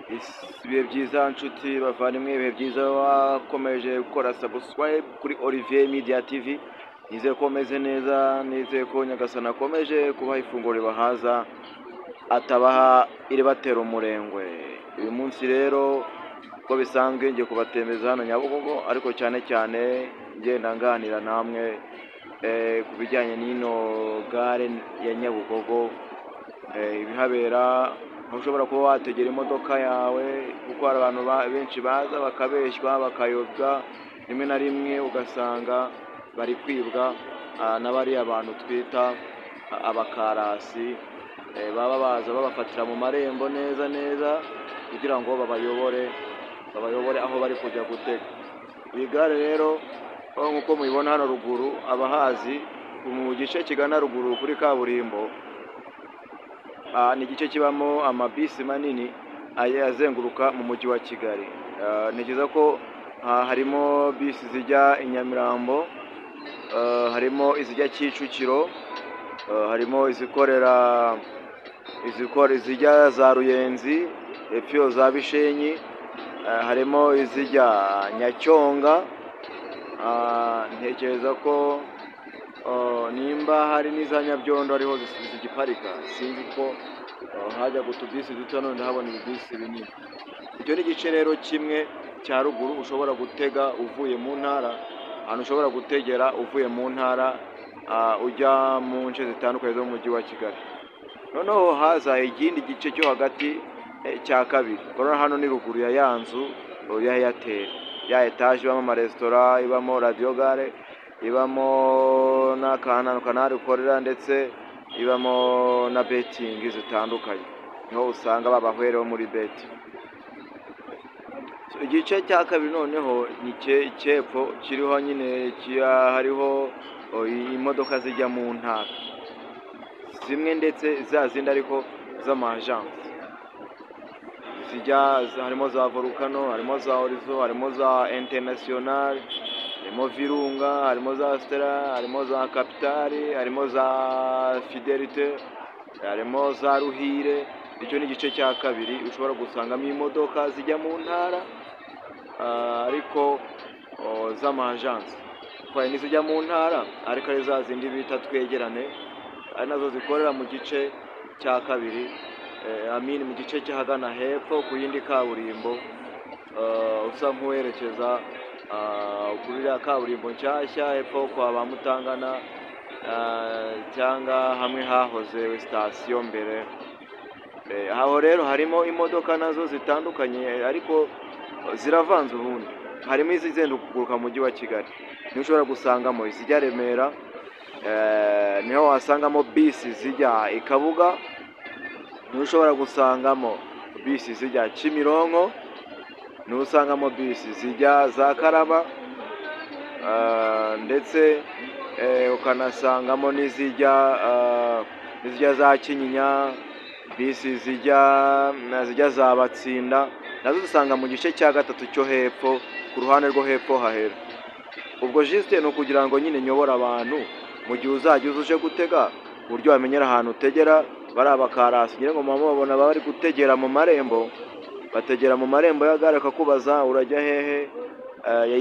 Ibihe byiza nshuti bavandimwe, ibihe byiza wakomeje gukora subscribe kuri Olivier Media TV. Nizeye ko meze neza, nizeye ko Nyagasani akomeje kubaha ifunguro ribahaza, atabaha iribatera umurengwe. Uyu munsi rero uko bisanzwe ngiye kubatembereza hano Nyabugogo, ariko cyane cyane ngenda nganira namwe ku bijyanye n'ino gare ya Nyabugogo, ibihabera. Ushobora kuba wategera imodoka yawe kuko hari abantu benshi baza bakabeshywa bakayobya, rimwe na rimwe ugasanga bari kwibwa n'abariya abantu twita abakarasi, baba baza babafatira mu marembo neza neza kugira ngo babayobore aho bari kujya gutega. Iyi gare rero nk'uko mubibona hano ruguru, abahazi mu gice kigana ruguru kuri kaburimbo, ni igice kibamo amabisi manini azenguruka mu mujyi wa Kigali. Ntekereza ko harimo bisi zijya i Nyamirambo, harimo izijya Kicukiro, harimo izijya za Ruyenzi, epfo za Bishenyi, harimo izijya Nyacyonga. Ntekereza ko nimba hari n'iza Nyabyondo ariho zigiparika, sinzi ko hajya utubisi duto, none ndahabona ibibisi binini. Icyo ni igice rero kimwe cya ruguru ushobora gutega uvuye mu ntara, ahantu ushobora gutegera uvuye mu ntara ujya mu nce zitandukanye zo mu mujyi wa Kigali. Noneho haza ikindi gice cyo hagati cya kabiri. Urabona hano ni ruguru ya ya nzu ya Airtel, ya etaje ibamo amaresitora, ibamo radiyo gare, ibamo n'akantu kanari ukorera, ndetse ibamo na betingi zitandukanye. Niho usanga babahwereho muri beti. Igice cya kabiri noneho ni icyepfo, kiriho nyine hariho imodoka zijya mu ntara zimwe, ndetse za zindi ariko z'amajansi harimo za Volcano, harimo za Horizon, harimo za International, harimo Virunga, harimo za Stella, harimo za Capitale, harimo za Fidelite, harimo za Ruhire. Icyo ni igice cya kabiri ushobora gusangamo imodoka zijya mu ntara, ariko z'amajansi. Hari n'izijya mu ntara ariko ari za zindi bita twegerane, ari nazo zikorera mu gice cya kabiri, mu gice cy'ahagana hepfo ku yindi kaburimbo, usa nk'uwerekeza kuri iriya kaburimbo nshyashya hepfo kwa ba Mutangana, cyangwa hamwe hahoze sitasiyo mbere. Aho rero harimo imodoka nazo zitandukanye, ariko ziravanze. Ubundi harimo izizenguruka mu mujyi wa Kigali, niho ushobora gusangamo izijya Remera, niho wasangamo bisi zijya i Kabuga, niho ushobora gusangamo bisi zijya Kimironko, niho usangamo bisi zijya za Karama, ndetse ukanasangamo n'izijya za Kinyinya, bisi zijya za Batsinda, nazo zisanga mu gice cya gatatu cyo hepfo, ku ruhande rwo hepfo hahera. Ubwo jisite ni ukugira ngo nyine nyobora abantu mu gihe uzajya uje gutega, uburyo wamenyera ahantu utegera. Bari abakarasi ngira ngo mama babona bari gutegera mu marembo, bategera mu marembo ya gare, akakubaza urajya hehe.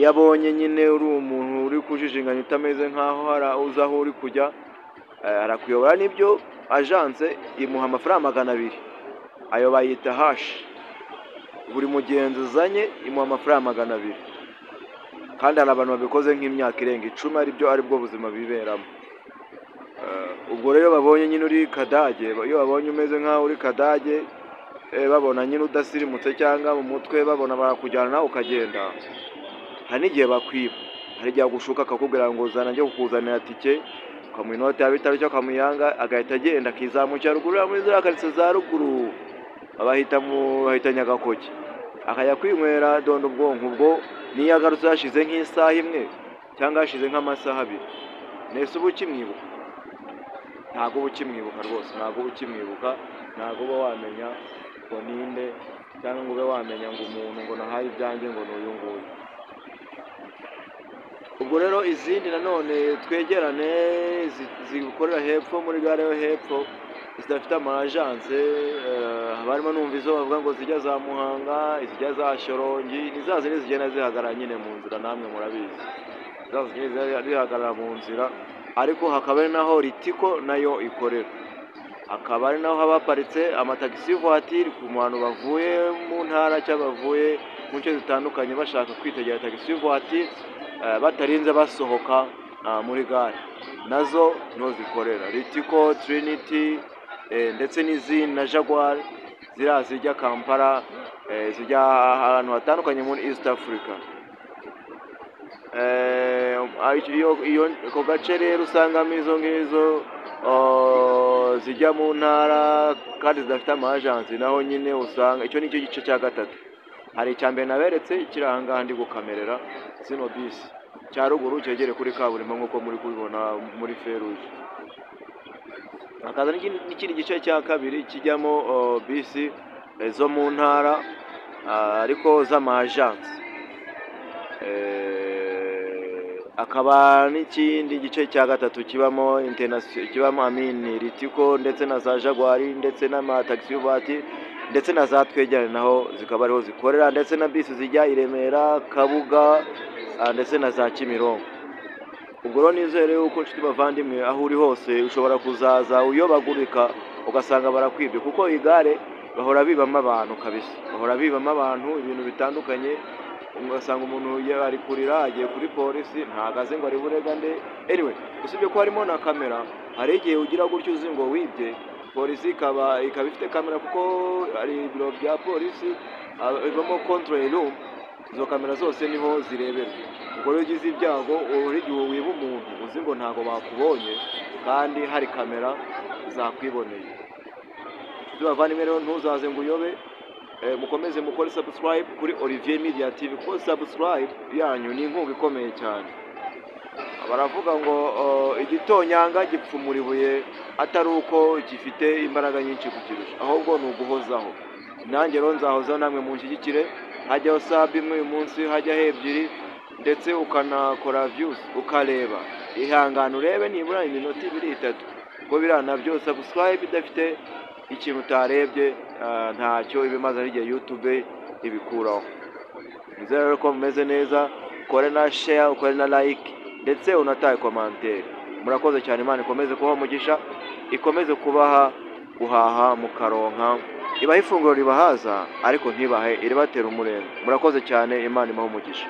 Yabonye nyine uri umuntu uri kujijinganya utameze nkaho uzi aho uri kujya, arakuyobora. Nibyo ajanse imuha amafaranga 200, ayo bayita hashi. Buri mugenzi uzanye imuha amafaranga 200, kandi hari abantu babikoze nk'imyaka irenga 10, aribwo buzima biberamo. Ubwo rero babonye nyine uri Kadage, iyo babonye umeze nkaho uri Kadage, babona nyine udasirimutse cyangwa mu mutwe, babona barakujyana nawe ukagenda. Hari n'igihe bakwiba, hari igihe agushuka akakubwira ngo zana njye kukuzanira tike, ukamuha inoti ya 5 cyangwa ukamuyanga, agahita agenda akizamukira ruguru muri ziriya karitsiye za ruguru, bahita Nyagakoke, akajya kwinywera dondo ubwonko. Ubwo niyo agarutse hashize nk'isaha imwe cyangwa hashize nk'amasaha 2, nese uba ukimwibuka? Ntabwo uba ukimwibuka rwose, ntabwo uba ukimwibuka, ntabwo uba wamenya ngo ninde, cyangwa ngo ube wamenya ngo umuntu ngo nahaye ibyanjye ngo ni uyu nguyu. Ubwo rero izindi nanone twegerane zikorera hepfo muri gare yo hepfo, zidafite amajanse, barimo numva izo bavuga ngo zijya za Muhanga, izijya za Shyorongi, ni za zindi zigenda zihagarara nyine mu nzira, namwe murabizi za zigenda zihagarara mu nzira, ariko hakaba ari naho Ritiko nayo ikorera, akaba ari naho haba haparitse amatagisi voiture ku bantu bavuye mu ntara cyangwa bavuye mu nce zitandukanye bashaka kwitegera tagisi voiture batarinze basohoka muri gare, nazo niho zikorera Ritiko, Trinity ndetse n'izindi na Jaguar ziriya zijya Kampala, zijya ahantu hatandukanye muri East Africa. Ako gace rero usangamo izo ngizo zijya mu ntara kandi zidafite amajansi, naho nyine usanga icyo nicyo gice cya gatatu. Hari icyambere naberetse kiri aha ngaha ndi gukamerera zino bisi cya ruguru cyegere kuri kaburimbo nk'uko muri kubibona muri Feruje. Hakaza n'ikindi gice cya kabiri kijyamo bisi zo mu ntara ariko z'amajansi. Akaba n'ikindi gice cya gatatu kibamo kibamo Ritiko ndetse na za Jaguar ndetse n'amatagisi voiture ndetse na za Twegerane naho zikaba ariho zikorera, ndetse na bisi zijya i Remera, Kabuga ndetse na za Kimironko. Ubwo rero nizere yuko nshuti bavandimwe aho uri hose ushobora kuzaza uyobagurika ugasanga barakwibye, kuko igare bahora bibamo abantu kabisa, bahora bibamo abantu ibintu bitandukanye. Ugasanga umuntu ari kurira agiye kuri polisi ntagaze ngo ari burega nde. Anyway, usibye ko harimo na kamera, hari igihe ugira gutyo uzi ngo wibye, polisi ikaba ifite kamera kuko ari ibiro bya polisi ibamo control room, izo kamera zose niho zirebera. Ubwo rero ugize ibyago igihe wiba umuntu uzi ngo ntago bakubonye kandi hari kamera zakwiboneye. Tubavandimwe rero ntuzaze ngo uyobe, mukomeze mukore subscribe kuri Olivier Media TV, kuko subscribe yanyu ni inkunga ikomeye cyane. Baravuga ngo igitonyanga gipfumura ibuye atari uko gifite imbaraga nyinshi kukirusha, ahubwo ni uguhozaho. Nanjye rero nzahozaho, namwe munshyigikire, hajyaho sub imwe uyu munsi, hajyaho ebyiri, ndetse ukanakora views ukareba, ihangana urebe nibura iminota 2-3, kuko biriya nabyo subscribe idafite ikintu utarebye ntacyo ibimaze ari igihe YouTube ibikuraho. Nizere rero ko mumeze neza, ukore na share, ukore na like, ndetse unataye commentaire. Murakoze cyane, Imana ikomeze kubaha umugisha, ikomeze kubaha guhaha mukaronka, ibaha ifunguro ribahaza ariko ntibahe iribatera umurego. Murakoze cyane, Imana ibahe umugisha.